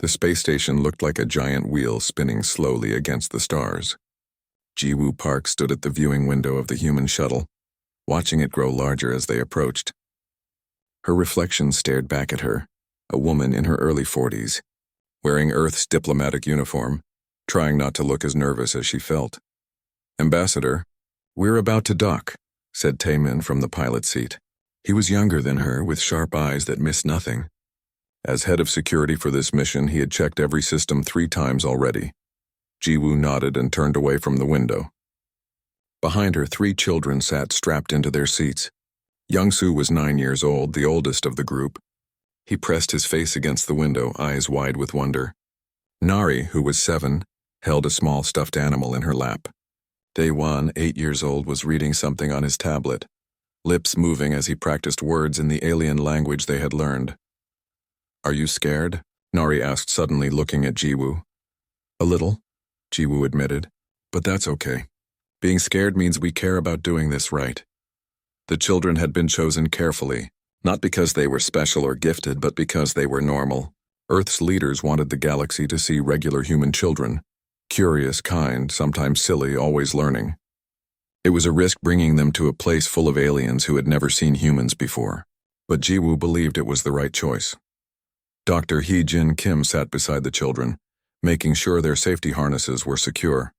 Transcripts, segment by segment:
The space station looked like a giant wheel spinning slowly against the stars. Jiwoo Park stood at the viewing window of the human shuttle, watching it grow larger as they approached. Her reflection stared back at her, a woman in her early 40s, wearing Earth's diplomatic uniform, trying not to look as nervous as she felt. "Ambassador, we're about to dock," said Taemin from the pilot seat. He was younger than her, with sharp eyes that missed nothing. As head of security for this mission, he had checked every system 3 times already. Jiwoo nodded and turned away from the window. Behind her, 3 children sat strapped into their seats. Young-soo was 9 years old, the oldest of the group. He pressed his face against the window, eyes wide with wonder. Nari, who was 7, held a small stuffed animal in her lap. Daewon, 8 years old, was reading something on his tablet, lips moving as he practiced words in the alien language they had learned. "Are you scared?" Nari asked suddenly, looking at Jiwoo. "A little," Jiwoo admitted, "but that's okay. Being scared means we care about doing this right." The children had been chosen carefully, not because they were special or gifted, but because they were normal. Earth's leaders wanted the galaxy to see regular human children, curious, kind, sometimes silly, always learning. It was a risk bringing them to a place full of aliens who had never seen humans before, but Jiwoo believed it was the right choice. Dr. Hee-jin Kim sat beside the children, making sure their safety harnesses were secure.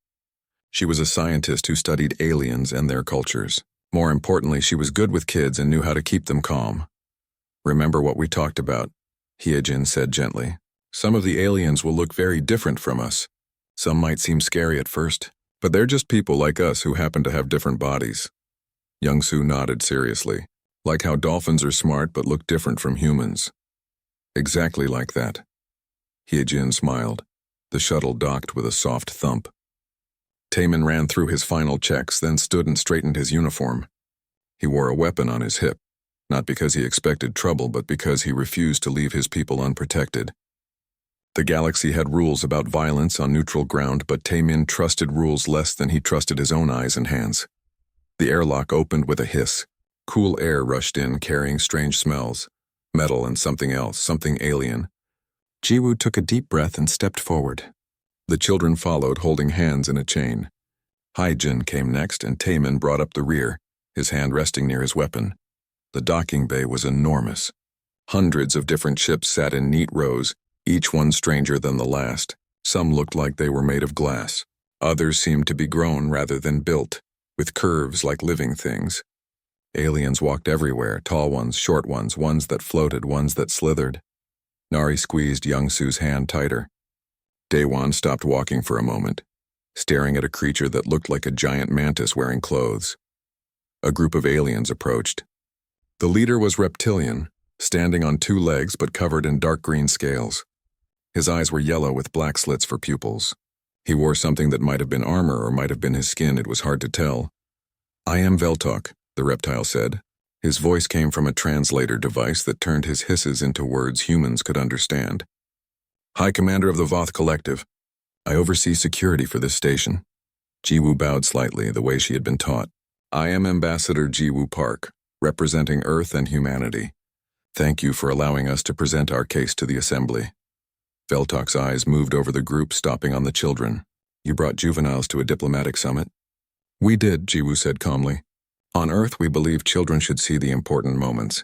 She was a scientist who studied aliens and their cultures. More importantly, she was good with kids and knew how to keep them calm. "Remember what we talked about," Hee-jin said gently. "Some of the aliens will look very different from us. Some might seem scary at first, but they're just people like us who happen to have different bodies." Young-soo nodded seriously, like how dolphins are smart but look different from humans. "Exactly like that." Hee-jin smiled. The shuttle docked with a soft thump. Taemin ran through his final checks, then stood and straightened his uniform. He wore a weapon on his hip, not because he expected trouble, but because he refused to leave his people unprotected. The galaxy had rules about violence on neutral ground, but Taemin trusted rules less than he trusted his own eyes and hands. The airlock opened with a hiss. Cool air rushed in, carrying strange smells. Metal and something else, something alien. Jiwoo took a deep breath and stepped forward. The children followed, holding hands in a chain. Hee-jin came next, and Taemin brought up the rear, his hand resting near his weapon. The docking bay was enormous. Hundreds of different ships sat in neat rows, each one stranger than the last. Some looked like they were made of glass. Others seemed to be grown rather than built, with curves like living things. Aliens walked everywhere, tall ones, short ones, ones that floated, ones that slithered. Nari squeezed Young-soo's hand tighter. Daewon stopped walking for a moment, staring at a creature that looked like a giant mantis wearing clothes. A group of aliens approached. The leader was reptilian, standing on 2 legs but covered in dark green scales. His eyes were yellow with black slits for pupils. He wore something that might have been armor or might have been his skin, it was hard to tell. "I am Veltok," the reptile said. His voice came from a translator device that turned his hisses into words humans could understand. "High Commander of the Voth Collective. I oversee security for this station." Jiwoo bowed slightly, the way she had been taught. "I am Ambassador Jiwoo Park, representing Earth and humanity. Thank you for allowing us to present our case to the Assembly." Veltok's eyes moved over the group, stopping on the children. "You brought juveniles to a diplomatic summit?" "We did," Jiwoo said calmly. "On Earth, we believe children should see the important moments.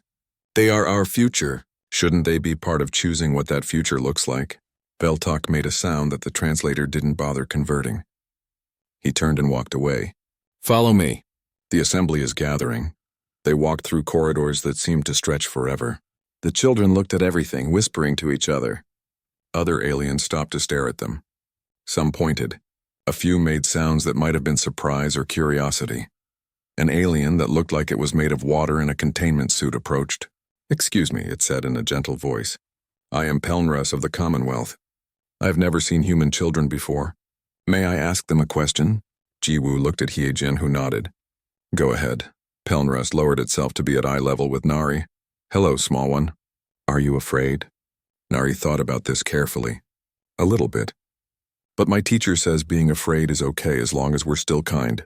They are our future. Shouldn't they be part of choosing what that future looks like?" Veltok made a sound that the translator didn't bother converting. He turned and walked away. "Follow me. The assembly is gathering." They walked through corridors that seemed to stretch forever. The children looked at everything, whispering to each other. Other aliens stopped to stare at them. Some pointed. A few made sounds that might have been surprise or curiosity. An alien that looked like it was made of water in a containment suit approached. "Excuse me," it said in a gentle voice. "I am Pelnras of the Commonwealth. I have never seen human children before. May I ask them a question?" Jiwoo looked at Hee-jin, who nodded. "Go ahead." Pelnras lowered itself to be at eye level with Nari. "Hello, small one. Are you afraid?" Nari thought about this carefully. "A little bit. But my teacher says being afraid is okay as long as we're still kind."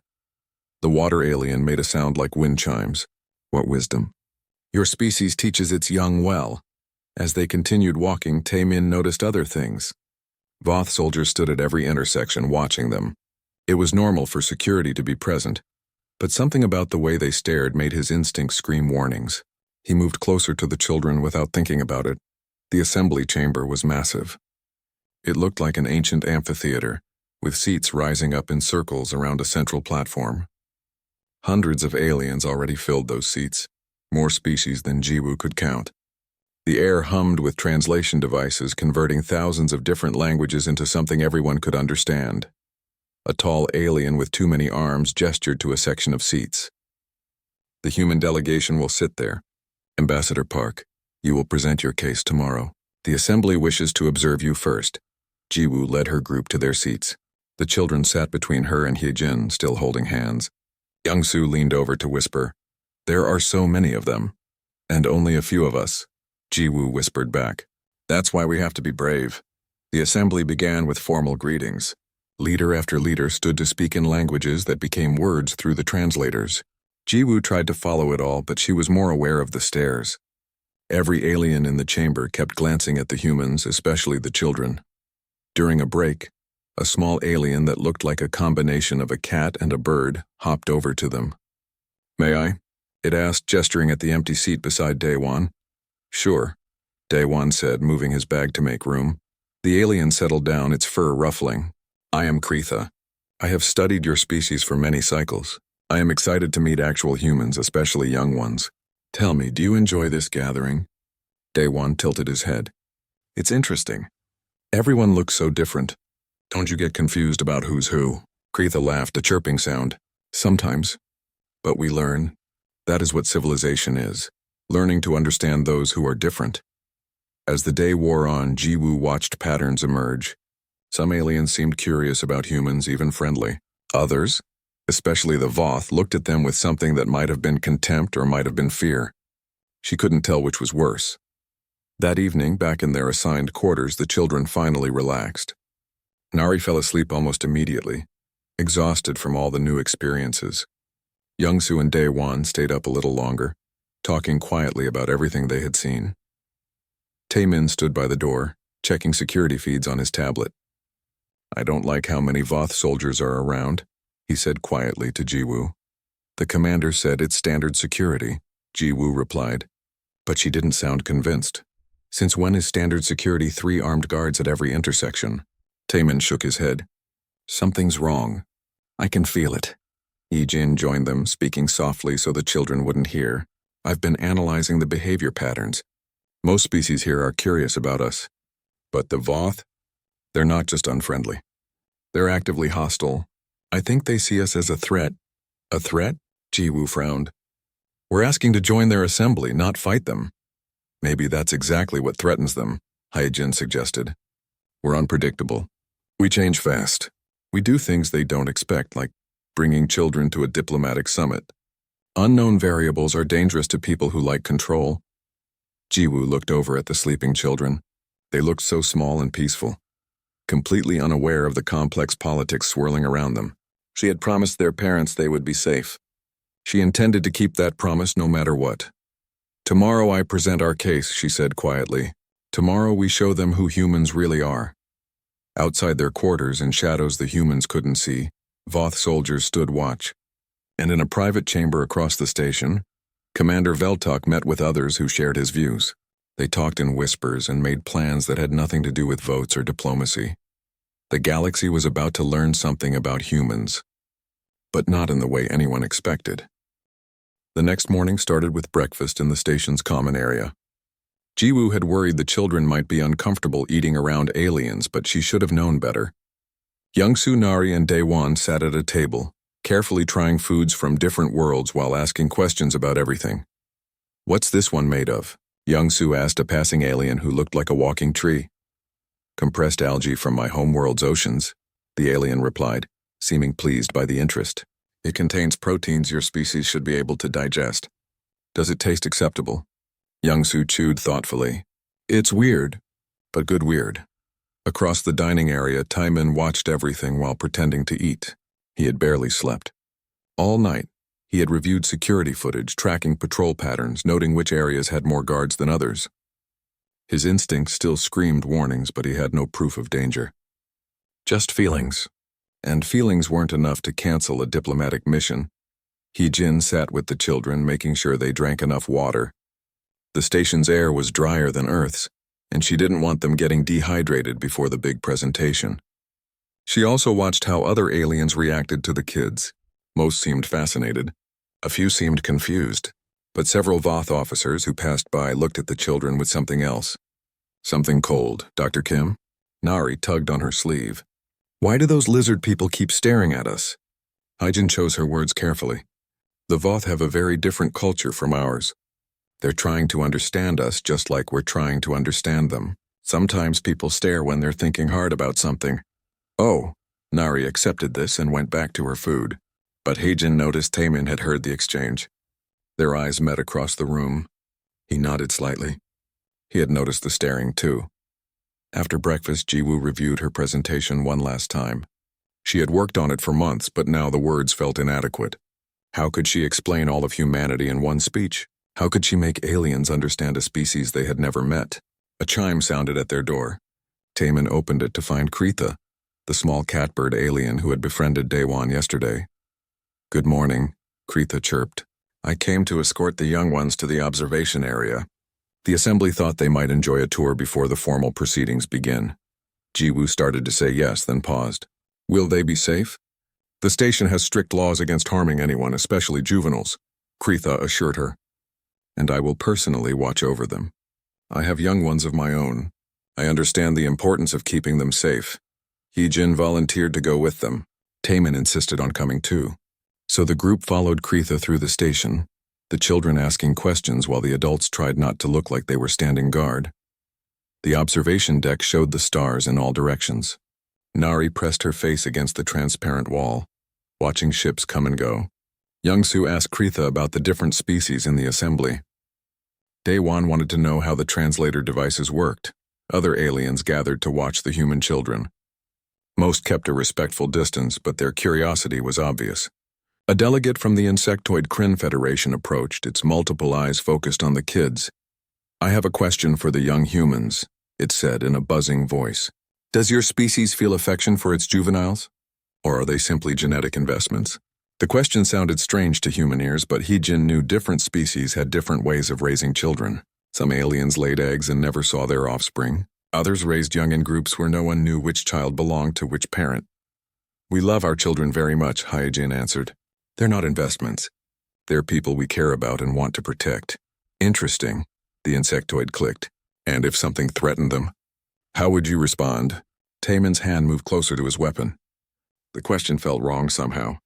The water alien made a sound like wind chimes. "What wisdom?" "Your species teaches its young well. As they continued walking, Taemin noticed other things. Voth soldiers stood at every intersection watching them. It was normal for security to be present, but something about the way they stared made his instincts scream warnings. He moved closer to the children without thinking about it. The assembly chamber was massive. It looked like an ancient amphitheater, with seats rising up in circles around a central platform. Hundreds of aliens already filled those seats, more species than Jiwoo could count. The air hummed with translation devices converting thousands of different languages into something everyone could understand. A tall alien with too many arms gestured to a section of seats. The human delegation will sit there. Ambassador Park, you will present your case tomorrow. The assembly wishes to observe you first. Jiwoo led her group to their seats. The children sat between her and Hyejin, still holding hands. Young-soo leaned over to whisper, "There are so many of them, and only a few of us." Jiwoo whispered back, "That's why we have to be brave." The assembly began with formal greetings. Leader after leader stood to speak in languages that became words through the translators. Jiwoo tried to follow it all, but she was more aware of the stares. Every alien in the chamber kept glancing at the humans, especially the children. During a break, a small alien that looked like a combination of a cat and a bird hopped over to them. "May I?" it asked, gesturing at the empty seat beside Daewon. "Sure," Daewon said, moving his bag to make room. The alien settled down, its fur ruffling. "I am Kretha. I have studied your species for many cycles. I am excited to meet actual humans, especially young ones. Tell me, do you enjoy this gathering?" Daewon tilted his head. "It's interesting. Everyone looks so different. Don't you get confused about who's who?" Kretha laughed, a chirping sound. "Sometimes. But we learn. That is what civilization is, learning to understand those who are different." As the day wore on, Jiwoo watched patterns emerge. Some aliens seemed curious about humans, even friendly. Others, especially the Voth, looked at them with something that might have been contempt or might have been fear. She couldn't tell which was worse. That evening, back in their assigned quarters, the children finally relaxed. Nari fell asleep almost immediately, exhausted from all the new experiences. Young-soo and Daewon stayed up a little longer, talking quietly about everything they had seen. Taemin stood by the door, checking security feeds on his tablet. "I don't like how many Voth soldiers are around," he said quietly to Jiwoo. "The commander said it's standard security," Jiwoo replied. But she didn't sound convinced. "Since when is standard security 3 armed guards at every intersection?" Taemin shook his head. "Something's wrong. I can feel it." Hyejin joined them, speaking softly so the children wouldn't hear. "I've been analyzing the behavior patterns. Most species here are curious about us. But the Voth? They're not just unfriendly. They're actively hostile. I think they see us as a threat." "A threat?" Jiwoo frowned. "We're asking to join their assembly, not fight them." "Maybe that's exactly what threatens them," Hyejin suggested. "We're unpredictable. We change fast. We do things they don't expect, like bringing children to a diplomatic summit. Unknown variables are dangerous to people who like control." Jiwoo looked over at the sleeping children. They looked so small and peaceful, completely unaware of the complex politics swirling around them. She had promised their parents they would be safe. She intended to keep that promise no matter what. "Tomorrow I present our case," she said quietly. "Tomorrow we show them who humans really are." Outside their quarters, in shadows the humans couldn't see, Voth soldiers stood watch. And in a private chamber across the station, Commander Veltok met with others who shared his views. They talked in whispers and made plans that had nothing to do with votes or diplomacy. The galaxy was about to learn something about humans, but not in the way anyone expected. The next morning started with breakfast in the station's common area. Jiwoo had worried the children might be uncomfortable eating around aliens, but she should have known better. Young-soo, Nari, and Daewon sat at a table, carefully trying foods from different worlds while asking questions about everything. "What's this one made of?" Young-soo asked a passing alien who looked like a walking tree. "Compressed algae from my homeworld's oceans," the alien replied, seeming pleased by the interest. "It contains proteins your species should be able to digest. Does it taste acceptable?" Young-soo chewed thoughtfully. "It's weird, but good weird." Across the dining area, Taemin watched everything while pretending to eat. He had barely slept. All night, he had reviewed security footage, tracking patrol patterns, noting which areas had more guards than others. His instincts still screamed warnings, but he had no proof of danger. Just feelings. And feelings weren't enough to cancel a diplomatic mission. Hee-jin sat with the children, making sure they drank enough water. The station's air was drier than Earth's, and she didn't want them getting dehydrated before the big presentation. She also watched how other aliens reacted to the kids. Most seemed fascinated. A few seemed confused, but several Voth officers who passed by looked at the children with something else. Something cold, Dr. Kim? Nari tugged on her sleeve. Why do those lizard people keep staring at us? Hee-jin chose her words carefully. The Voth have a very different culture from ours. They're trying to understand us just like we're trying to understand them. Sometimes people stare when they're thinking hard about something. Oh, Nari accepted this and went back to her food. But Hee-jin noticed Taemin had heard the exchange. Their eyes met across the room. He nodded slightly. He had noticed the staring too. After breakfast, Ji-woo reviewed her presentation one last time. She had worked on it for months, but now the words felt inadequate. How could she explain all of humanity in one speech? How could she make aliens understand a species they had never met? A chime sounded at their door. Taemin opened it to find Kritha, the small catbird alien who had befriended Daewon yesterday. Good morning, Kritha chirped. I came to escort the young ones to the observation area. The assembly thought they might enjoy a tour before the formal proceedings begin. Ji-woo started to say yes, then paused. Will they be safe? The station has strict laws against harming anyone, especially juveniles, Kritha assured her. And I will personally watch over them. I have young ones of my own. I understand the importance of keeping them safe. Hee-jin volunteered to go with them. Taemin insisted on coming too. So the group followed Kritha through the station, the children asking questions while the adults tried not to look like they were standing guard. The observation deck showed the stars in all directions. Nari pressed her face against the transparent wall, watching ships come and go. Young-soo asked Kritha about the different species in the assembly. Daewon wanted to know how the translator devices worked. Other aliens gathered to watch the human children. Most kept a respectful distance, but their curiosity was obvious. A delegate from the Insectoid Kryn Federation approached, its multiple eyes focused on the kids. I have a question for the young humans, it said in a buzzing voice. Does your species feel affection for its juveniles? Or are they simply genetic investments? The question sounded strange to human ears, but Hee-jin knew different species had different ways of raising children. Some aliens laid eggs and never saw their offspring. Others raised young in groups where no one knew which child belonged to which parent. We love our children very much, Hee-jin answered. They're not investments. They're people we care about and want to protect. Interesting, the insectoid clicked. And if something threatened them? How would you respond? Taemin's hand moved closer to his weapon. The question felt wrong somehow.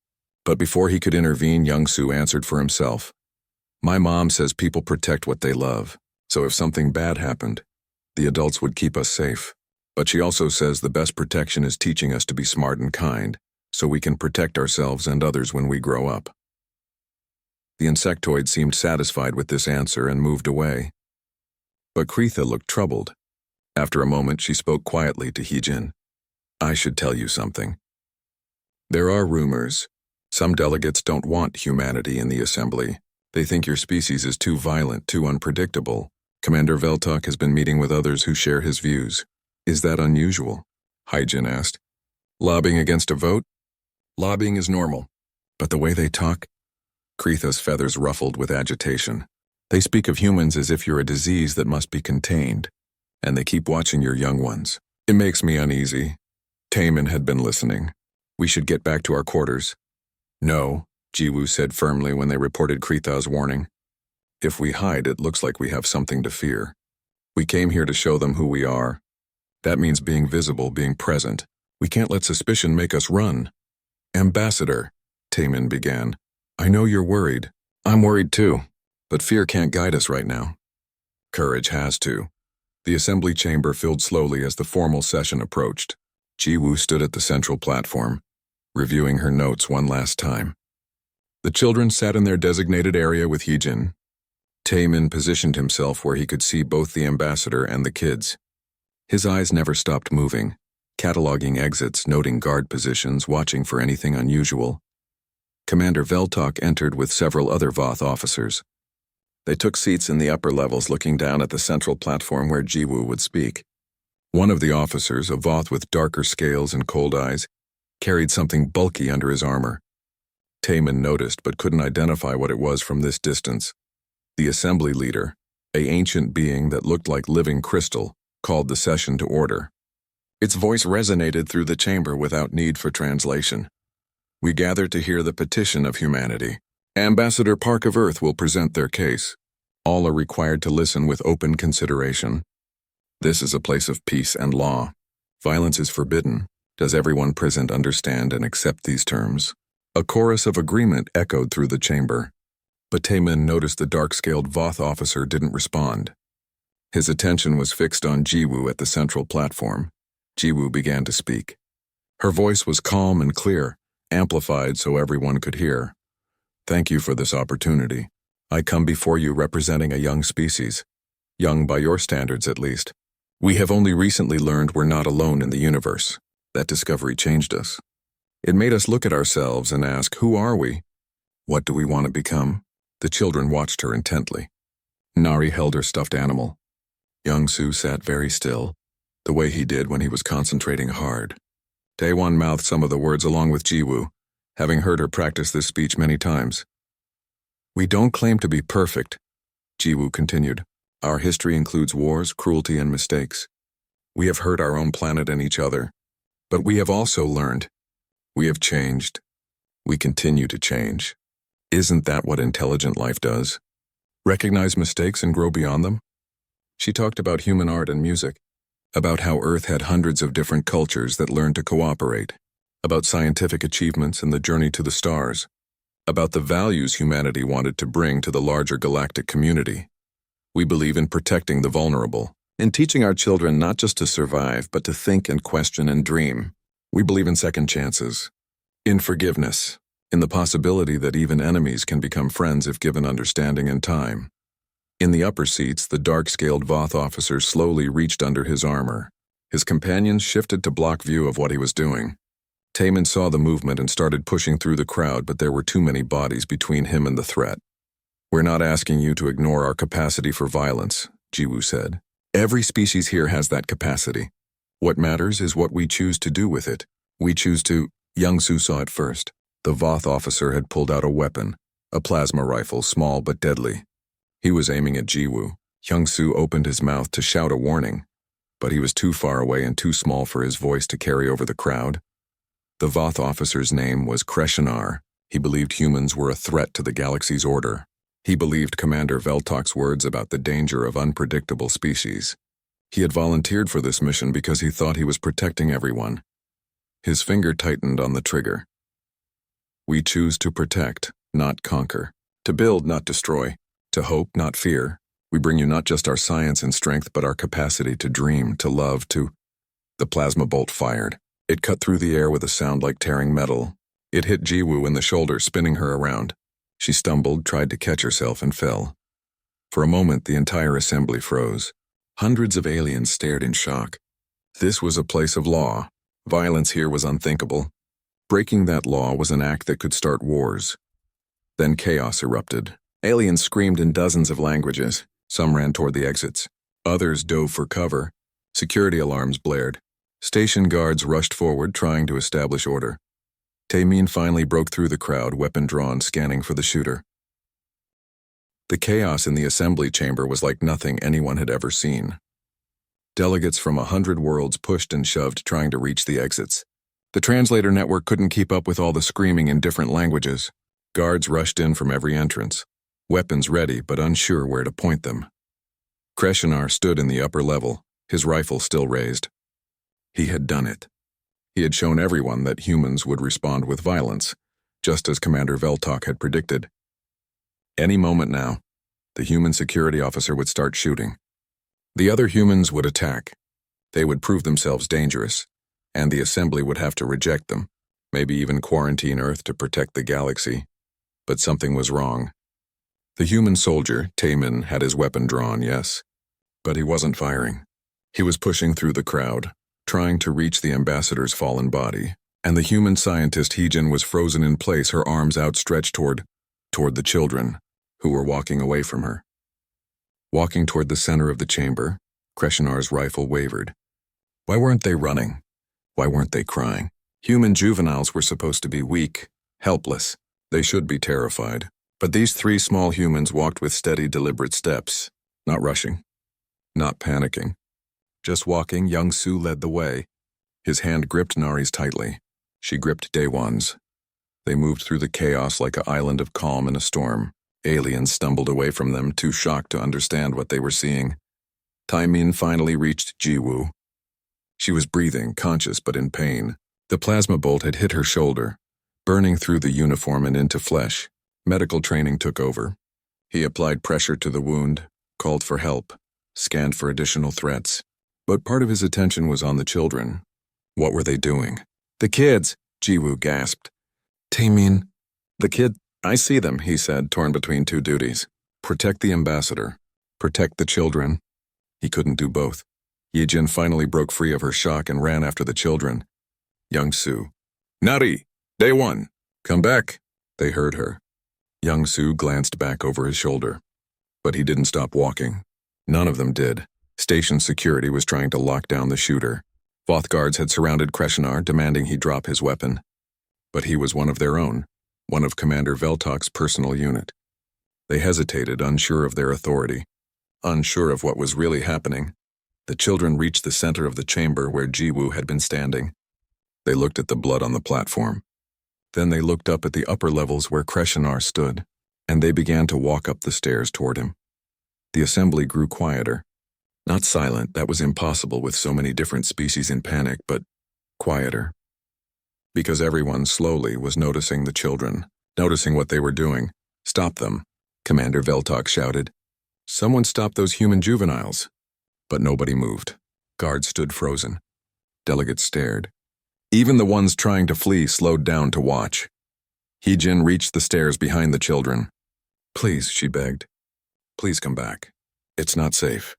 But before he could intervene, Young-soo answered for himself. My mom says people protect what they love, so if something bad happened, the adults would keep us safe. But she also says the best protection is teaching us to be smart and kind, so we can protect ourselves and others when we grow up. The insectoid seemed satisfied with this answer and moved away. But Kritha looked troubled. After a moment, she spoke quietly to Hee-jin. I should tell you something. There are rumors. Some delegates don't want humanity in the assembly. They think your species is too violent, too unpredictable. Commander Veltok has been meeting with others who share his views. Is that unusual? Hee-jin asked. Lobbying against a vote? Lobbying is normal. But the way they talk? Kritha's feathers ruffled with agitation. They speak of humans as if you're a disease that must be contained. And they keep watching your young ones. It makes me uneasy. Taemin had been listening. We should get back to our quarters. No, Ji-woo said firmly when they reported Kritha's warning. If we hide, it looks like we have something to fear. We came here to show them who we are. That means being visible, being present. We can't let suspicion make us run. Ambassador, Taemin began. I know you're worried. I'm worried too. But fear can't guide us right now. Courage has to. The assembly chamber filled slowly as the formal session approached. Ji-woo stood at the central platform, reviewing her notes one last time. The children sat in their designated area with Hee-jin. Taemin positioned himself where he could see both the ambassador and the kids. His eyes never stopped moving, cataloging exits, noting guard positions, watching for anything unusual. Commander Veltok entered with several other Voth officers. They took seats in the upper levels looking down at the central platform where Jiwoo would speak. One of the officers, a Voth with darker scales and cold eyes, carried something bulky under his armor. Taemin noticed but couldn't identify what it was from this distance. The assembly leader, an ancient being that looked like living crystal, called the session to order. Its voice resonated through the chamber without need for translation. We gather to hear the petition of humanity. Ambassador Park of Earth will present their case. All are required to listen with open consideration. This is a place of peace and law. Violence is forbidden. Does everyone present understand and accept these terms? A chorus of agreement echoed through the chamber. But Taemin noticed the dark-scaled Voth officer didn't respond. His attention was fixed on Jiwoo at the central platform. Jiwoo began to speak. Her voice was calm and clear, amplified so everyone could hear. Thank you for this opportunity. I come before you representing a young species. Young by your standards, at least. We have only recently learned we're not alone in the universe. That discovery changed us. It made us look at ourselves and ask, who are we? What do we want to become? The children watched her intently. Nari held her stuffed animal. Young-soo sat very still, the way he did when he was concentrating hard. Taewon mouthed some of the words along with Jiwoo, having heard her practice this speech many times. We don't claim to be perfect, Jiwoo continued. Our history includes wars, cruelty, and mistakes. We have hurt our own planet and each other. But we have also learned. We have changed. We continue to change. Isn't that what intelligent life does? Recognize mistakes and grow beyond them? She talked about human art and music, about how Earth had hundreds of different cultures that learned to cooperate, about scientific achievements and the journey to the stars, about the values humanity wanted to bring to the larger galactic community. We believe in protecting the vulnerable, in teaching our children not just to survive, but to think and question and dream. We believe in second chances, in forgiveness, in the possibility that even enemies can become friends if given understanding and time. In the upper seats, the dark-scaled Voth officer slowly reached under his armor. His companions shifted to block view of what he was doing. Taemin saw the movement and started pushing through the crowd, but there were too many bodies between him and the threat. We're not asking you to ignore our capacity for violence, Jiwoo said. Every species here has that capacity. What matters is what we choose to do with it. We choose to— Young-soo saw it first. The Voth officer had pulled out a weapon, a plasma rifle, small but deadly. He was aiming at Jiwoo. Young-soo opened his mouth to shout a warning, but he was too far away and too small for his voice to carry over the crowd. The Voth officer's name was Kreshinar. He believed humans were a threat to the galaxy's order. He believed Commander Veltok's words about the danger of unpredictable species. He had volunteered for this mission because he thought he was protecting everyone. His finger tightened on the trigger. We choose to protect, not conquer. To build, not destroy. To hope, not fear. We bring you not just our science and strength, but our capacity to dream, to love, to— The plasma bolt fired. It cut through the air with a sound like tearing metal. It hit Jiwoo in the shoulder, spinning her around. She stumbled, tried to catch herself, and fell. For a moment, the entire assembly froze. Hundreds of aliens stared in shock. This was a place of law. Violence here was unthinkable. Breaking that law was an act that could start wars. Then chaos erupted. Aliens screamed in dozens of languages. Some ran toward the exits. Others dove for cover. Security alarms blared. Station guards rushed forward, trying to establish order. Taemin finally broke through the crowd, weapon drawn, scanning for the shooter. The chaos in the assembly chamber was like nothing anyone had ever seen. Delegates from 100 worlds pushed and shoved, trying to reach the exits. The translator network couldn't keep up with all the screaming in different languages. Guards rushed in from every entrance, weapons ready but unsure where to point them. Kreshinar stood in the upper level, his rifle still raised. He had done it. He had shown everyone that humans would respond with violence, just as Commander Veltok had predicted. Any moment now, the human security officer would start shooting. The other humans would attack. They would prove themselves dangerous, and the assembly would have to reject them, maybe even quarantine Earth to protect the galaxy. But something was wrong. The human soldier, Taemin, had his weapon drawn, yes, but he wasn't firing. He was pushing through the crowd, trying to reach the ambassador's fallen body, and the human scientist Heejin was frozen in place, her arms outstretched toward the children, who were walking away from her. Walking toward the center of the chamber, Kreshinar's rifle wavered. Why weren't they running? Why weren't they crying? Human juveniles were supposed to be weak, helpless. They should be terrified. But these three small humans walked with steady, deliberate steps, not rushing, not panicking. Just walking, young Su led the way. His hand gripped Nari's tightly. She gripped Daewon's. They moved through the chaos like an island of calm in a storm. Aliens stumbled away from them, too shocked to understand what they were seeing. Taimin finally reached Jiwoo. She was breathing, conscious but in pain. The plasma bolt had hit her shoulder, burning through the uniform and into flesh. Medical training took over. He applied pressure to the wound, called for help, scanned for additional threats. But part of his attention was on the children. What were they doing? The kids, Jiwoo gasped. Taimin. The kid, I see them, he said, torn between two duties. Protect the ambassador. Protect the children. He couldn't do both. Yijin finally broke free of her shock and ran after the children. Young Su. Nari! Daewon! Come back! They heard her. Young Su glanced back over his shoulder. But he didn't stop walking. None of them did. Station security was trying to lock down the shooter. Voth guards had surrounded Kreshinar, demanding he drop his weapon. But he was one of their own, one of Commander Veltok's personal unit. They hesitated, unsure of their authority, unsure of what was really happening. The children reached the center of the chamber where Jiwoo had been standing. They looked at the blood on the platform. Then they looked up at the upper levels where Kreshinar stood, and they began to walk up the stairs toward him. The assembly grew quieter. Not silent, that was impossible with so many different species in panic, but quieter. Because everyone slowly was noticing the children, noticing what they were doing. Stop them, Commander Veltok shouted. Someone stop those human juveniles. But nobody moved. Guards stood frozen. Delegates stared. Even the ones trying to flee slowed down to watch. Heejin reached the stairs behind the children. Please, she begged. Please come back. It's not safe.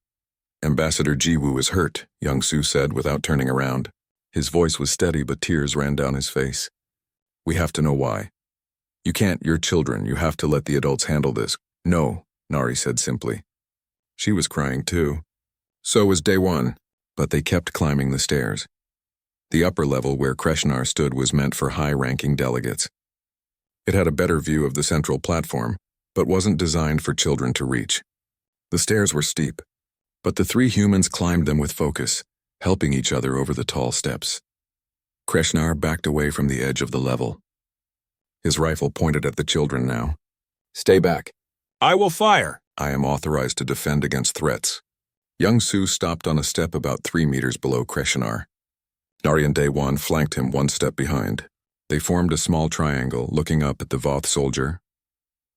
Ambassador Jiwoo is hurt, Young Su said without turning around. His voice was steady, but tears ran down his face. We have to know why. You can't, you're children. You have to let the adults handle this. No, Nari said simply. She was crying too. So was Daewon, but they kept climbing the stairs. The upper level where Kreshinar stood was meant for high-ranking delegates. It had a better view of the central platform, but wasn't designed for children to reach. The stairs were steep, but the three humans climbed them with focus, helping each other over the tall steps. Kreshinar backed away from the edge of the level. His rifle pointed at the children now. Stay back. I will fire. I am authorized to defend against threats. Young Su stopped on a step about 3 meters below Kreshinar. Nari and Daewon flanked him one step behind. They formed a small triangle, looking up at the Voth soldier.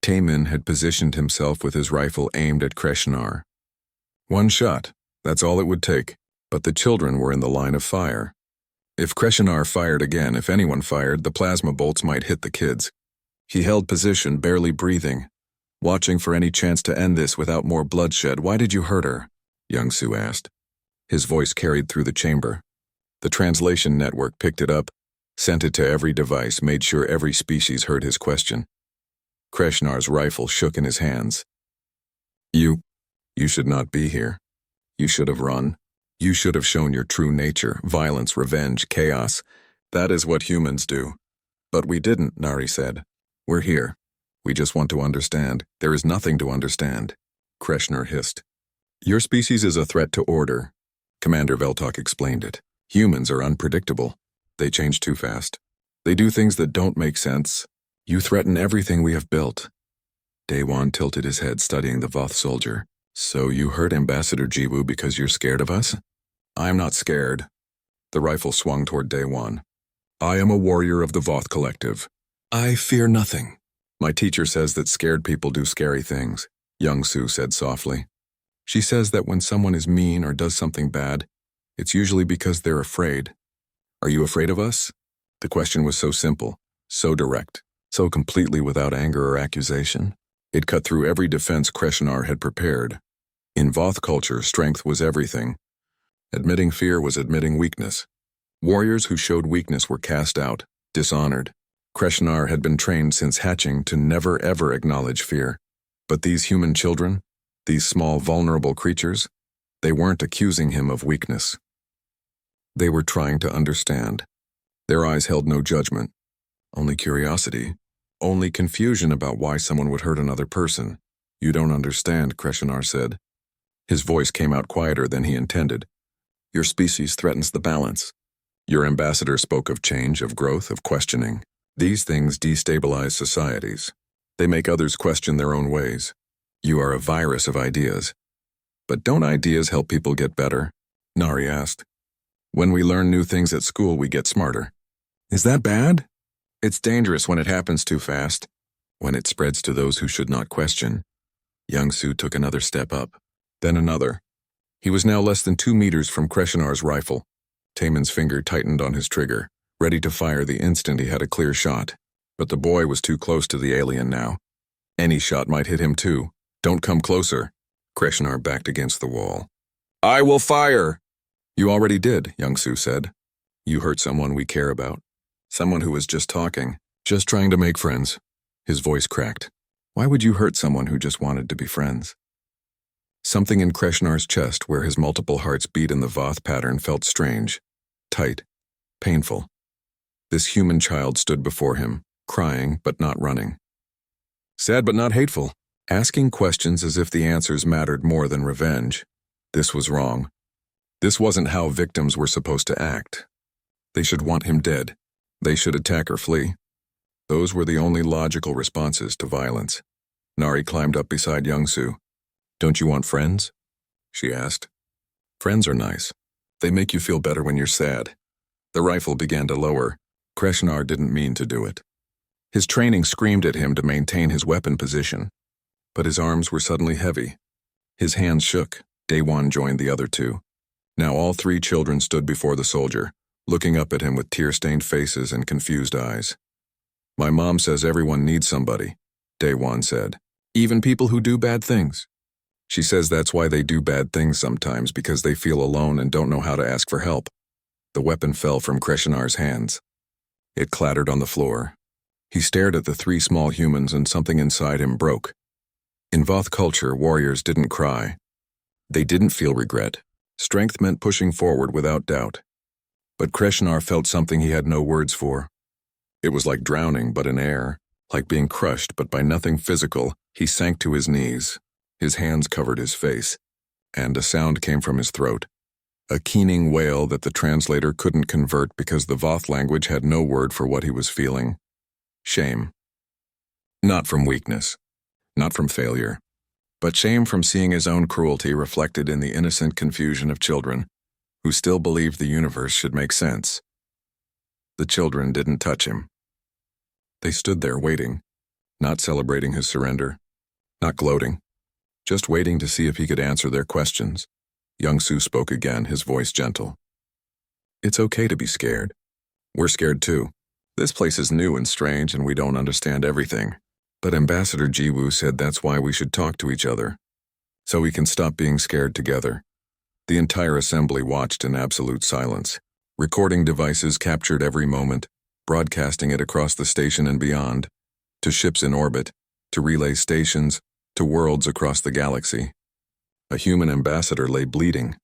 Taimin had positioned himself with his rifle aimed at Kreshinar. One shot, that's all it would take, but the children were in the line of fire. If Kreshinar fired again, if anyone fired, the plasma bolts might hit the kids. He held position, barely breathing, watching for any chance to end this without more bloodshed. Why did you hurt her? Young Su asked. His voice carried through the chamber. The translation network picked it up, sent it to every device, made sure every species heard his question. Kreshinar's rifle shook in his hands. You should not be here. You should have run. You should have shown your true nature, violence, revenge, chaos. That is what humans do. But we didn't, Nari said. We're here. We just want to understand. There is nothing to understand. Kreshinar hissed. Your species is a threat to order. Commander Veltok explained it. Humans are unpredictable. They change too fast. They do things that don't make sense. You threaten everything we have built. Daewon tilted his head, studying the Voth soldier. So you hurt Ambassador Jiwoo because you're scared of us? I'm not scared. The rifle swung toward Daewon. I am a warrior of the Voth Collective. I fear nothing. My teacher says that scared people do scary things, Young Su said softly. She says that when someone is mean or does something bad, it's usually because they're afraid. Are you afraid of us? The question was so simple, so direct, so completely without anger or accusation. It cut through every defense Kreshinar had prepared. In Voth culture, strength was everything. Admitting fear was admitting weakness. Warriors who showed weakness were cast out, dishonored. Kreshinar had been trained since hatching to never ever acknowledge fear. But these human children, These small, vulnerable creatures, they weren't accusing him of weakness. They were trying to understand. Their eyes held no judgment, only curiosity, only confusion about why someone would hurt another person. "You don't understand," Kreshinar said. His voice came out quieter than he intended. "Your species threatens the balance. Your ambassador spoke of change, of growth, of questioning. These things destabilize societies. They make others question their own ways. You are a virus of ideas. But don't ideas help people get better?" Nari asked. "When we learn new things at school, we get smarter." "Is that bad?" "It's dangerous when it happens too fast, when it spreads to those who should not question." Young-Su took another step up, then another. He was now less than 2 meters from Kreshinar's rifle. Taemin's finger tightened on his trigger, ready to fire the instant he had a clear shot. But the boy was too close to the alien now. Any shot might hit him too. "Don't come closer." Kreshinar backed against the wall. "I will fire!" "You already did," Young-Su said. "You hurt someone we care about. Someone who was just talking, just trying to make friends." His voice cracked. "Why would you hurt someone who just wanted to be friends?" Something in Kreshinar's chest, where his multiple hearts beat in the Voth pattern, felt strange, tight, painful. This human child stood before him, crying but not running. Sad but not hateful, asking questions as if the answers mattered more than revenge. This was wrong. This wasn't how victims were supposed to act. They should want him dead. They should attack or flee. Those were the only logical responses to violence. Nari climbed up beside Young-Su. "Don't you want friends?" she asked. "Friends are nice. They make you feel better when you're sad." The rifle began to lower. Kreshinar didn't mean to do it. His training screamed at him to maintain his weapon position. But his arms were suddenly heavy. His hands shook. Daewon joined the other two. Now all 3 children stood before the soldier, looking up at him with tear-stained faces and confused eyes. "My mom says everyone needs somebody," Daewon said. "Even people who do bad things. She says that's why they do bad things sometimes, because they feel alone and don't know how to ask for help." The weapon fell from Kreshinar's hands. It clattered on the floor. He stared at the 3 small humans and something inside him broke. In Voth culture, warriors didn't cry. They didn't feel regret. Strength meant pushing forward without doubt. But Kreshinar felt something he had no words for. It was like drowning, but in air, like being crushed, but by nothing physical. He sank to his knees. His hands covered his face, and a sound came from his throat. A keening wail that the translator couldn't convert because the Voth language had no word for what he was feeling. Shame. Not from weakness, not from failure, but shame from seeing his own cruelty reflected in the innocent confusion of children who still believed the universe should make sense. The children didn't touch him. They stood there waiting, not celebrating his surrender, not gloating, just waiting to see if he could answer their questions. Young-Su spoke again, his voice gentle. "It's okay to be scared. We're scared too. This place is new and strange and we don't understand everything. But Ambassador Jiwoo said that's why we should talk to each other, so we can stop being scared together." The entire assembly watched in absolute silence. Recording devices captured every moment, broadcasting it across the station and beyond, to ships in orbit, to relay stations, to worlds across the galaxy. A human ambassador lay bleeding.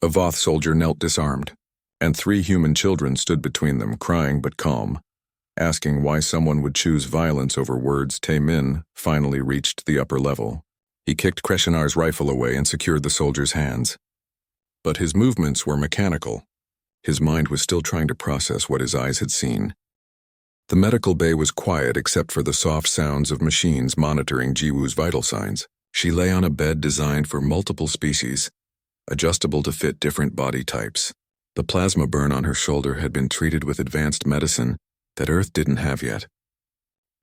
A Voth soldier knelt disarmed, and 3 human children stood between them, crying but calm, asking why someone would choose violence over words. Taemin finally reached the upper level. He kicked Kreshinar's rifle away and secured the soldier's hands. But his movements were mechanical. His mind was still trying to process what his eyes had seen. The medical bay was quiet except for the soft sounds of machines monitoring Jiwoo's vital signs. She lay on a bed designed for multiple species, adjustable to fit different body types. The plasma burn on her shoulder had been treated with advanced medicine that Earth didn't have yet.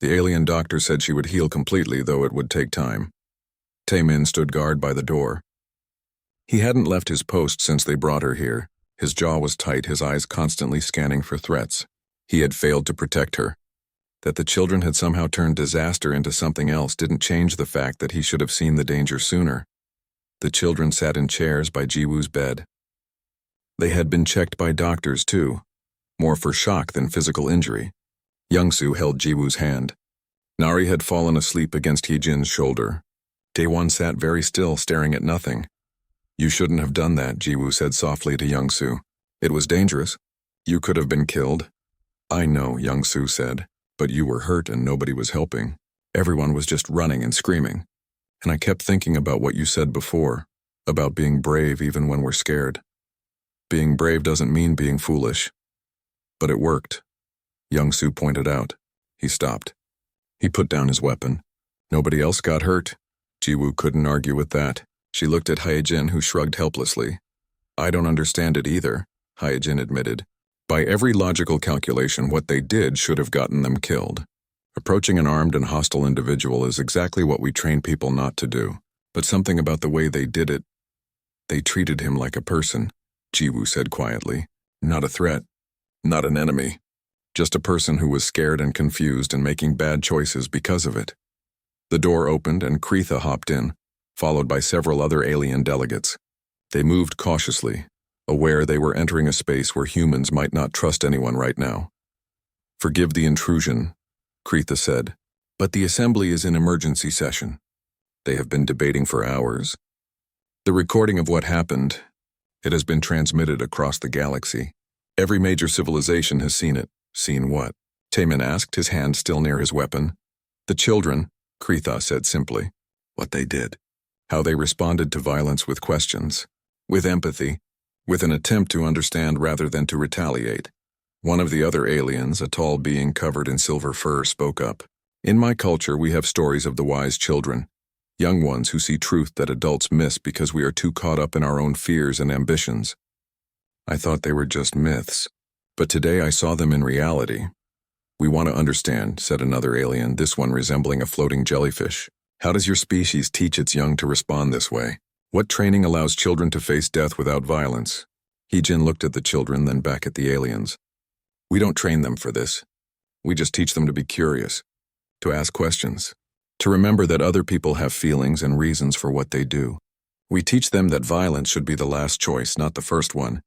The alien doctor said she would heal completely, though it would take time. Taemin stood guard by the door. He hadn't left his post since they brought her here. His jaw was tight, his eyes constantly scanning for threats. He had failed to protect her. That the children had somehow turned disaster into something else didn't change the fact that he should have seen the danger sooner. The children sat in chairs by Jiwoo's bed. They had been checked by doctors too, more for shock than physical injury. Young-Su held Jiwoo's hand. Nari had fallen asleep against Heejin's shoulder. Day One sat very still, staring at nothing. You shouldn't have done that, Jiwoo said softly to Young-soo. It was dangerous. You could have been killed. I know, Young-soo said, but you were hurt and nobody was helping. Everyone was just running and screaming. And I kept thinking about what you said before, about being brave even when we're scared. Being brave doesn't mean being foolish. But it worked, Young-soo pointed out. He stopped. He put down his weapon. Nobody else got hurt. Jiwoo couldn't argue with that. She looked at Hyejin, who shrugged helplessly. I don't understand it either, Hyejin admitted. By every logical calculation, what they did should have gotten them killed. Approaching an armed and hostile individual is exactly what we train people not to do. But something about the way they did it. They treated him like a person, Jiwoo said quietly. Not a threat. Not an enemy. Just a person who was scared and confused and making bad choices because of it. The door opened and Kritha hopped in, followed by several other alien delegates. They moved cautiously, aware they were entering a space where humans might not trust anyone right now. Forgive the intrusion, Kritha said, but the assembly is in emergency session. They have been debating for hours. The recording of what happened, it has been transmitted across the galaxy. Every major civilization has seen it. Seen what? Taemin asked, his hand still near his weapon. The children, Kritha said simply. What they did. How they responded to violence with questions. With empathy. With an attempt to understand rather than to retaliate. One of the other aliens, a tall being covered in silver fur, spoke up. In my culture, we have stories of the wise children. Young ones who see truth that adults miss because we are too caught up in our own fears and ambitions. I thought they were just myths. But today I saw them in reality. We want to understand, said another alien, this one resembling a floating jellyfish. How does your species teach its young to respond this way? What training allows children to face death without violence? Heejin looked at the children, then back at the aliens. We don't train them for this. We just teach them to be curious, to ask questions, to remember that other people have feelings and reasons for what they do. We teach them that violence should be the last choice, not the first one.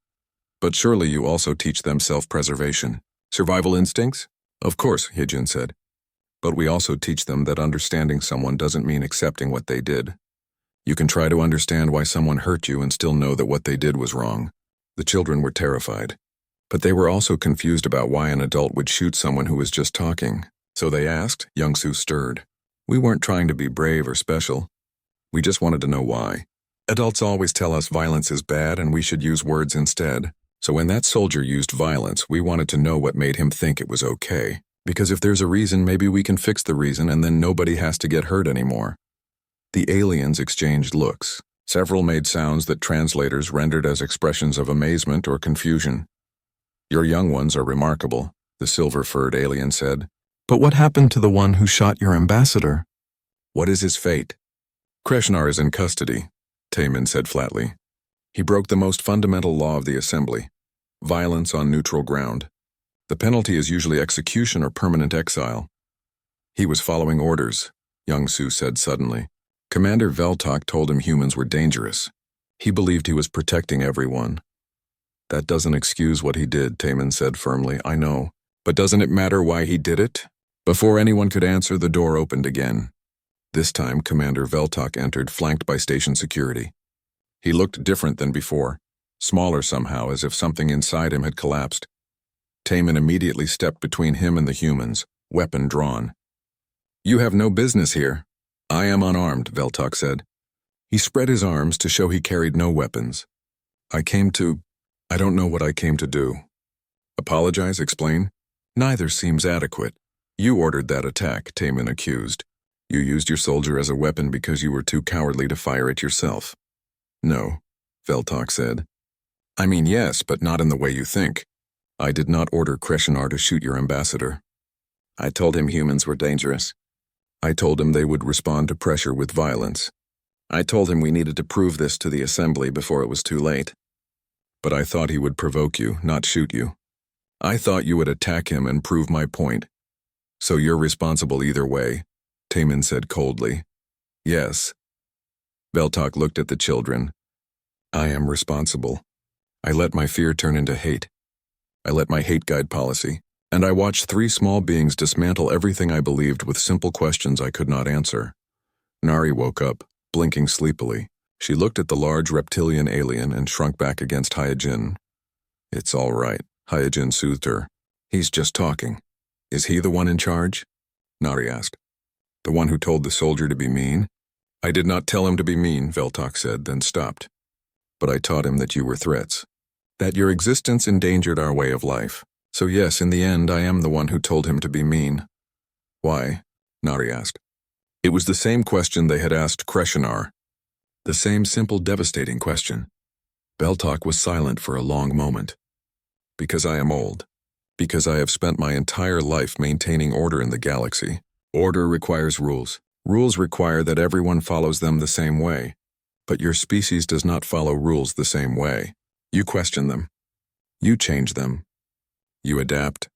But surely you also teach them self-preservation. Survival instincts? Of course, Heejin said. But we also teach them that understanding someone doesn't mean accepting what they did. You can try to understand why someone hurt you and still know that what they did was wrong. The children were terrified. But they were also confused about why an adult would shoot someone who was just talking. So they asked, Young-soo stirred. We weren't trying to be brave or special. We just wanted to know why. Adults always tell us violence is bad and we should use words instead. So when that soldier used violence, we wanted to know what made him think it was okay. Because if there's a reason, maybe we can fix the reason and then nobody has to get hurt anymore. The aliens exchanged looks. Several made sounds that translators rendered as expressions of amazement or confusion. Your young ones are remarkable, the silver-furred alien said. But what happened to the one who shot your ambassador? What is his fate? Kreshnar is in custody, Taemin said flatly. He broke the most fundamental law of the assembly. Violence on neutral ground. The penalty is usually execution or permanent exile. He was following orders, Young-soo said suddenly. Commander Veltok told him humans were dangerous. He believed he was protecting everyone. That doesn't excuse what he did, Taemin said firmly. I know. But doesn't it matter why he did it? Before anyone could answer, the door opened again. This time, Commander Veltok entered, flanked by station security. He looked different than before, smaller somehow, as if something inside him had collapsed. Taemin immediately stepped between him and the humans, weapon drawn. You have no business here. I am unarmed, Veltok said. He spread his arms to show he carried no weapons. I don't know what I came to do. Apologize, explain? Neither seems adequate. You ordered that attack, Taemin accused. You used your soldier as a weapon because you were too cowardly to fire it yourself. No, Veltok said. I mean, yes, but not in the way you think. I did not order Kreshnar to shoot your ambassador. I told him humans were dangerous. I told him they would respond to pressure with violence. I told him we needed to prove this to the assembly before it was too late. But I thought he would provoke you, not shoot you. I thought you would attack him and prove my point. So you're responsible either way, Taemin said coldly. Yes. Veltok looked at the children. I am responsible. I let my fear turn into hate. I let my hate guide policy. And I watched 3 small beings dismantle everything I believed with simple questions I could not answer. Nari woke up, blinking sleepily. She looked at the large reptilian alien and shrunk back against Hyojin. "It's all right," Hyojin soothed her. "He's just talking." "Is he the one in charge?" Nari asked. "The one who told the soldier to be mean?" "I did not tell him to be mean," Veltok said, then stopped. "But I taught him that you were threats. That your existence endangered our way of life. So yes, in the end, I am the one who told him to be mean." "Why?" Nari asked. It was the same question they had asked Kreshinar. The same simple, devastating question. Veltok was silent for a long moment. "Because I am old. Because I have spent my entire life maintaining order in the galaxy. Order requires rules. Rules require that everyone follows them the same way. But your species does not follow rules the same way. You question them. You change them. You adapt.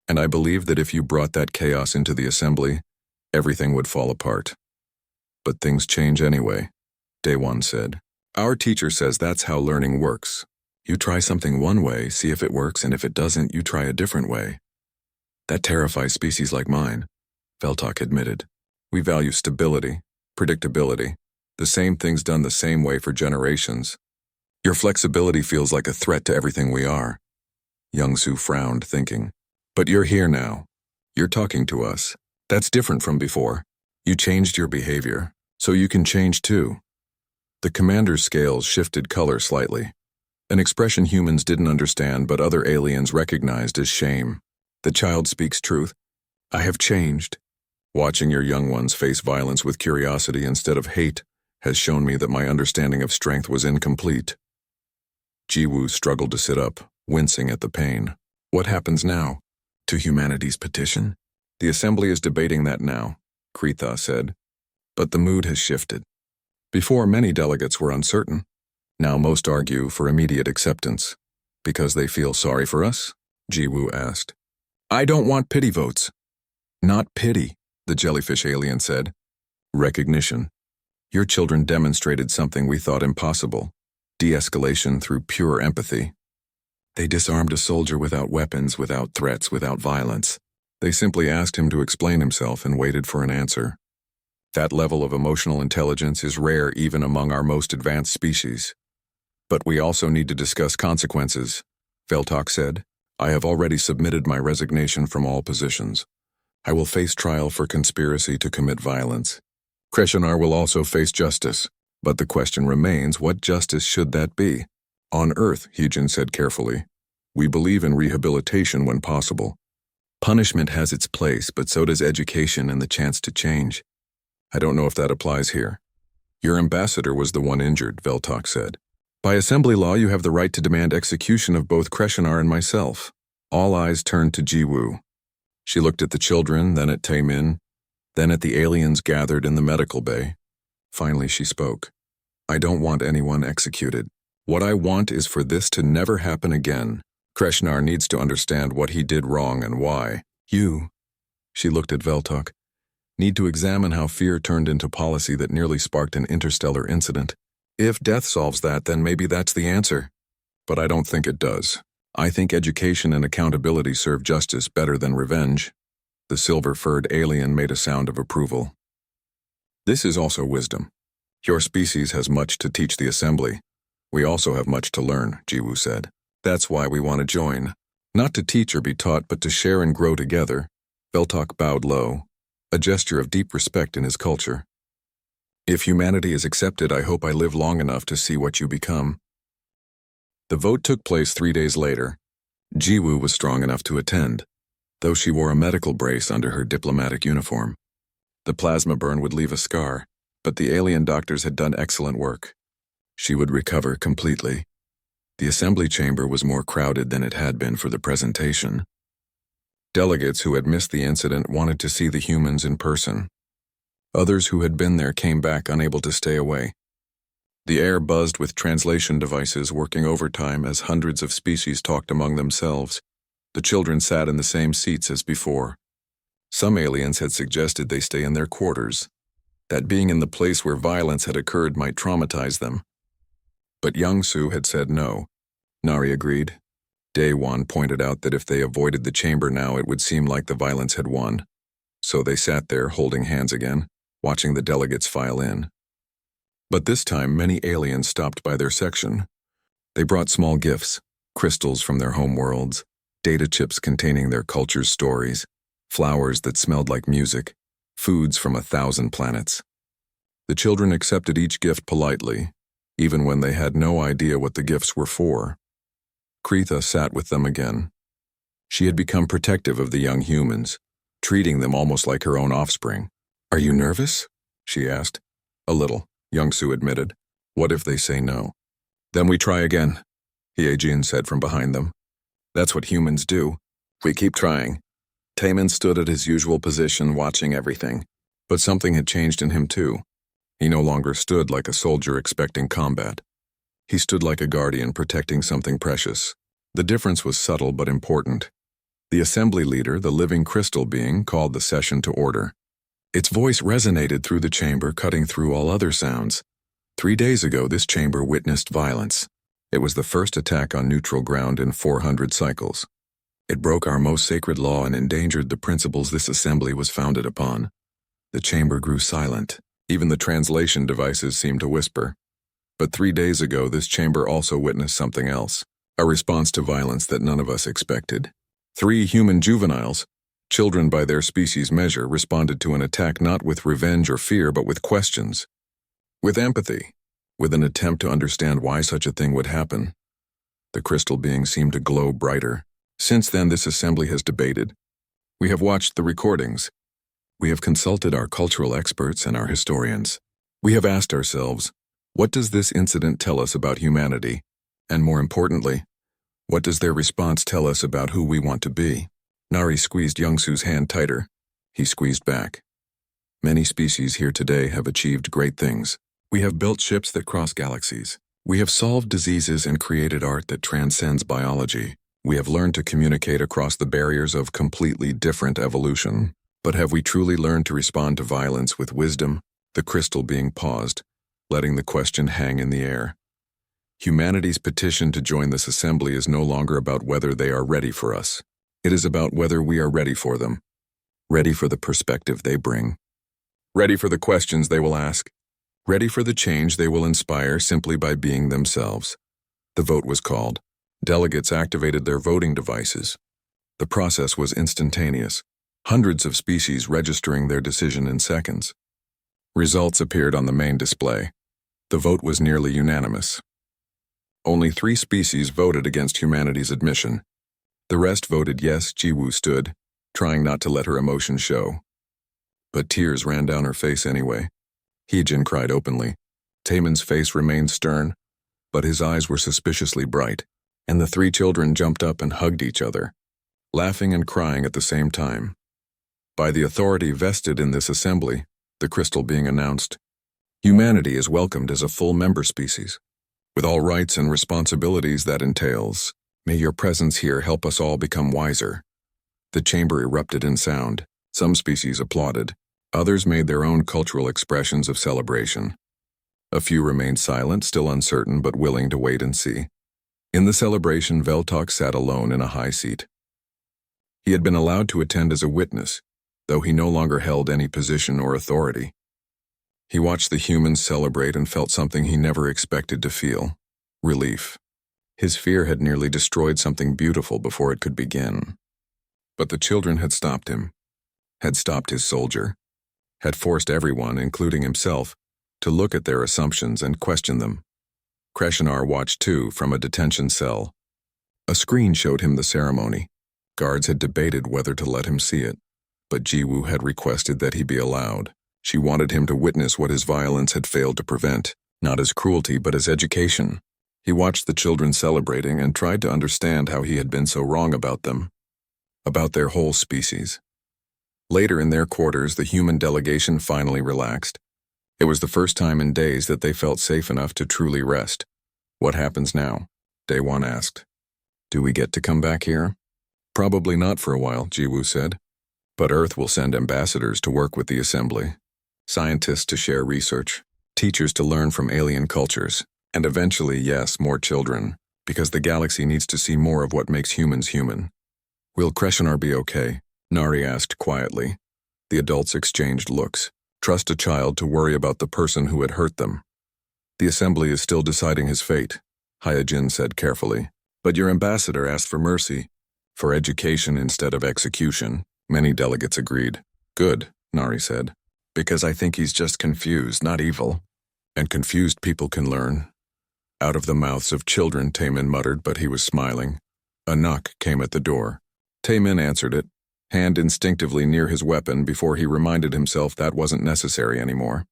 And I believe that if you brought that chaos into the assembly, everything would fall apart. But things change anyway," Day One said. "Our teacher says that's how learning works. You try something one way, see if it works, and if it doesn't, you try a different way. That terrifies species like mine," Veltok admitted. "We value stability, predictability, the same things done the same way for generations. Your flexibility feels like a threat to everything we are." Youngsu frowned, thinking. "But you're here now. You're talking to us. That's different from before. You changed your behavior, so you can change too." The commander's scales shifted color slightly. An expression humans didn't understand but other aliens recognized as shame. "The child speaks truth. I have changed. Watching your young ones face violence with curiosity instead of hate has shown me that my understanding of strength was incomplete." Jiwoo struggled to sit up, wincing at the pain. "What happens now? To humanity's petition?" "The assembly is debating that now," Kretha said. "But the mood has shifted. Before, many delegates were uncertain. Now most argue for immediate acceptance." "Because they feel sorry for us?" Jiwoo asked. "I don't want pity votes." "Not pity," the jellyfish alien said. "Recognition. Your children demonstrated something we thought impossible. De-escalation through pure empathy. They disarmed a soldier without weapons, without threats, without violence. They simply asked him to explain himself and waited for an answer. That level of emotional intelligence is rare even among our most advanced species. But we also need to discuss consequences," Veltok said. "I have already submitted my resignation from all positions. I will face trial for conspiracy to commit violence. Kreshinar will also face justice. But the question remains, what justice should that be?" "On Earth," Hyojin said carefully, "we believe in rehabilitation when possible. Punishment has its place, but so does education and the chance to change. I don't know if that applies here." "Your ambassador was the one injured," Veltok said. "By assembly law, you have the right to demand execution of both Kreshinar and myself." All eyes turned to Jiwoo. She looked at the children, then at Taemin, then at the aliens gathered in the medical bay. Finally she spoke. "I don't want anyone executed. What I want is for this to never happen again. Kreshinar needs to understand what he did wrong and why. You," she looked at Veltok, "need to examine how fear turned into policy that nearly sparked an interstellar incident. If death solves that, then maybe that's the answer. But I don't think it does. I think education and accountability serve justice better than revenge." The silver-furred alien made a sound of approval. "This is also wisdom. Your species has much to teach the assembly. We also have much to learn," Jiwoo said. "That's why we want to join. Not to teach or be taught, but to share and grow together." Veltok bowed low, a gesture of deep respect in his culture. "If humanity is accepted, I hope I live long enough to see what you become." The vote took place 3 days later. Jiwoo was strong enough to attend, though she wore a medical brace under her diplomatic uniform. The plasma burn would leave a scar, but the alien doctors had done excellent work. She would recover completely. The assembly chamber was more crowded than it had been for the presentation. Delegates who had missed the incident wanted to see the humans in person. Others who had been there came back unable to stay away. The air buzzed with translation devices working overtime as hundreds of species talked among themselves. The children sat in the same seats as before. Some aliens had suggested they stay in their quarters, that being in the place where violence had occurred might traumatize them. But Youngsu had said no. Nari agreed. Daewon pointed out that if they avoided the chamber now, it would seem like the violence had won. So they sat there holding hands again, watching the delegates file in. But this time, many aliens stopped by their section. They brought small gifts, crystals from their home worlds, data chips containing their culture's stories, flowers that smelled like music, foods from 1,000 planets. The children accepted each gift politely, even when they had no idea what the gifts were for. Kretha sat with them again. She had become protective of the young humans, treating them almost like her own offspring. "Are you nervous?" she asked. "A little," Youngsu admitted. "What if they say no?" "Then we try again," Hyejin said from behind them. "That's what humans do. We keep trying." Taemin stood at his usual position watching everything, but something had changed in him too. He no longer stood like a soldier expecting combat. He stood like a guardian protecting something precious. The difference was subtle but important. The assembly leader, the living crystal being, called the session to order. Its voice resonated through the chamber, cutting through all other sounds. 3 days ago, this chamber witnessed violence. It was the first attack on neutral ground in 400 cycles. It broke our most sacred law and endangered the principles this assembly was founded upon. The chamber grew silent. Even the translation devices seemed to whisper. But 3 days ago, this chamber also witnessed something else, a response to violence that none of us expected. 3 human juveniles, children by their species measure, responded to an attack not with revenge or fear, but with questions. With empathy, with an attempt to understand why such a thing would happen. The crystal being seemed to glow brighter. Since then, this assembly has debated. We have watched the recordings. We have consulted our cultural experts and our historians. We have asked ourselves, what does this incident tell us about humanity? And more importantly, what does their response tell us about who we want to be? Nari squeezed Youngsu's hand tighter. He squeezed back. Many species here today have achieved great things. We have built ships that cross galaxies. We have solved diseases and created art that transcends biology. We have learned to communicate across the barriers of completely different evolution. But have we truly learned to respond to violence with wisdom? The crystal being paused, letting the question hang in the air. Humanity's petition to join this assembly is no longer about whether they are ready for us. It is about whether we are ready for them. Ready for the perspective they bring. Ready for the questions they will ask. Ready for the change they will inspire simply by being themselves. The vote was called. Delegates activated their voting devices. The process was instantaneous. Hundreds of species registering their decision in seconds. Results appeared on the main display. The vote was nearly unanimous. Only 3 species voted against humanity's admission. The rest voted yes. Jiwoo stood, trying not to let her emotion show. But tears ran down her face anyway. Hyejin cried openly. Taemin's face remained stern, but his eyes were suspiciously bright, and the 3 children jumped up and hugged each other, laughing and crying at the same time. By the authority vested in this assembly, the crystal being announced, humanity is welcomed as a full member species, with all rights and responsibilities that entails. May your presence here help us all become wiser. The chamber erupted in sound. Some species applauded. Others made their own cultural expressions of celebration. A few remained silent, still uncertain but willing to wait and see. In the celebration, Veltok sat alone in a high seat. He had been allowed to attend as a witness, though he no longer held any position or authority. He watched the humans celebrate and felt something he never expected to feel: relief. His fear had nearly destroyed something beautiful before it could begin. But the children had stopped him, had stopped his soldier, had forced everyone, including himself, to look at their assumptions and question them. Kreshinar watched too from a detention cell. A screen showed him the ceremony. Guards had debated whether to let him see it, but Jiwoo had requested that he be allowed. She wanted him to witness what his violence had failed to prevent, not as cruelty but as education. He watched the children celebrating and tried to understand how he had been so wrong about them, about their whole species. Later in their quarters, the human delegation finally relaxed. It was the first time in days that they felt safe enough to truly rest. What happens now? Daewon asked. Do we get to come back here? Probably not for a while, Jiwoo said. But Earth will send ambassadors to work with the assembly, scientists to share research, teachers to learn from alien cultures, and eventually, yes, more children, because the galaxy needs to see more of what makes humans human. Will Kreshinar be okay? Nari asked quietly. The adults exchanged looks. Trust a child to worry about the person who had hurt them. The assembly is still deciding his fate, Hyojin said carefully. But your ambassador asked for mercy, for education instead of execution. Many delegates agreed. Good, Nari said. Because I think he's just confused, not evil. And confused people can learn. Out of the mouths of children, Taemin muttered, but he was smiling. A knock came at the door. Taemin answered it, hand instinctively near his weapon before he reminded himself that wasn't necessary anymore.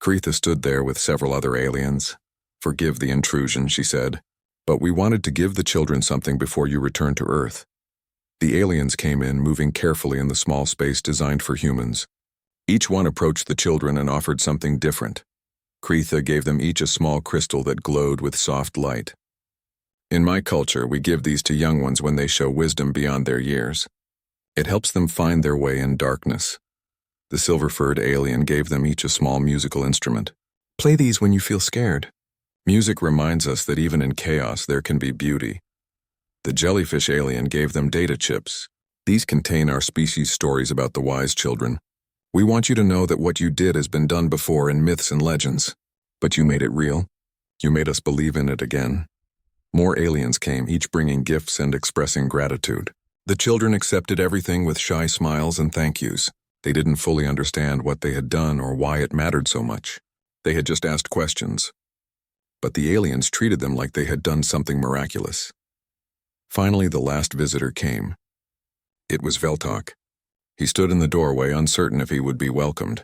Kreitha stood there with several other aliens. Forgive the intrusion, she said, but we wanted to give the children something before you returned to Earth. The aliens came in, moving carefully in the small space designed for humans. Each one approached the children and offered something different. Kreitha gave them each a small crystal that glowed with soft light. In my culture, we give these to young ones when they show wisdom beyond their years. It helps them find their way in darkness. The silver-furred alien gave them each a small musical instrument. Play these when you feel scared. Music reminds us that even in chaos there can be beauty. The jellyfish alien gave them data chips. These contain our species' stories about the wise children. We want you to know that what you did has been done before in myths and legends. But you made it real. You made us believe in it again. More aliens came, each bringing gifts and expressing gratitude. The children accepted everything with shy smiles and thank yous. They didn't fully understand what they had done or why it mattered so much. They had just asked questions. But the aliens treated them like they had done something miraculous. Finally, the last visitor came. It was Veltok. He stood in the doorway, uncertain if he would be welcomed.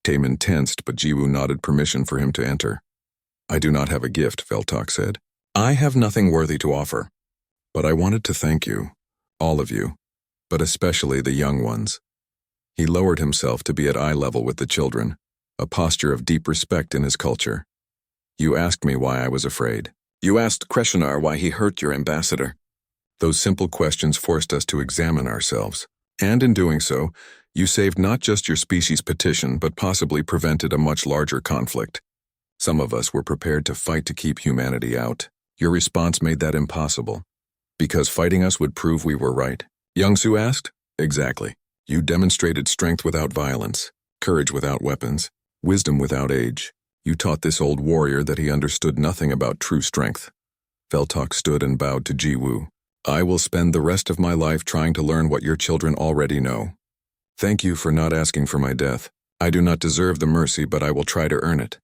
Taemin tensed, but Jiwoo nodded permission for him to enter. I do not have a gift, Veltok said. I have nothing worthy to offer. But I wanted to thank you, all of you, but especially the young ones. He lowered himself to be at eye level with the children, a posture of deep respect in his culture. You asked me why I was afraid. You asked Kreshinar why he hurt your ambassador. Those simple questions forced us to examine ourselves. And in doing so, you saved not just your species' petition, but possibly prevented a much larger conflict. Some of us were prepared to fight to keep humanity out. Your response made that impossible. Because fighting us would prove we were right. Youngsu asked? Exactly. You demonstrated strength without violence, courage without weapons, wisdom without age. You taught this old warrior that he understood nothing about true strength. Veltok stood and bowed to Jiwoo. I will spend the rest of my life trying to learn what your children already know. Thank you for not asking for my death. I do not deserve the mercy, but I will try to earn it.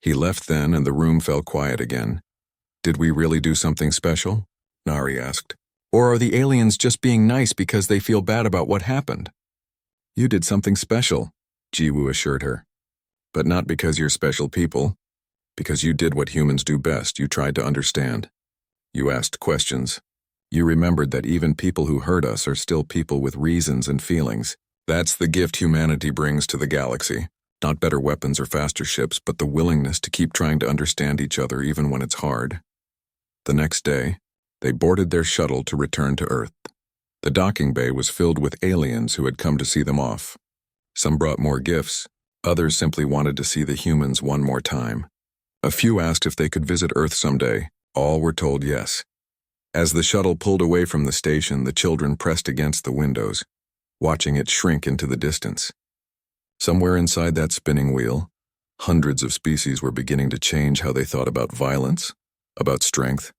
He left then, and the room fell quiet again. Did we really do something special? Nari asked. Or are the aliens just being nice because they feel bad about what happened? You did something special, Jiwoo assured her. But not because you're special people. Because you did what humans do best. You tried to understand. You asked questions. You remembered that even people who hurt us are still people with reasons and feelings. That's the gift humanity brings to the galaxy. Not better weapons or faster ships, but the willingness to keep trying to understand each other even when it's hard. The next day, they boarded their shuttle to return to Earth. The docking bay was filled with aliens who had come to see them off. Some brought more gifts. Others simply wanted to see the humans one more time. A few asked if they could visit Earth someday. All were told yes. As the shuttle pulled away from the station, the children pressed against the windows, watching it shrink into the distance. Somewhere inside that spinning wheel, hundreds of species were beginning to change how they thought about violence, about strength,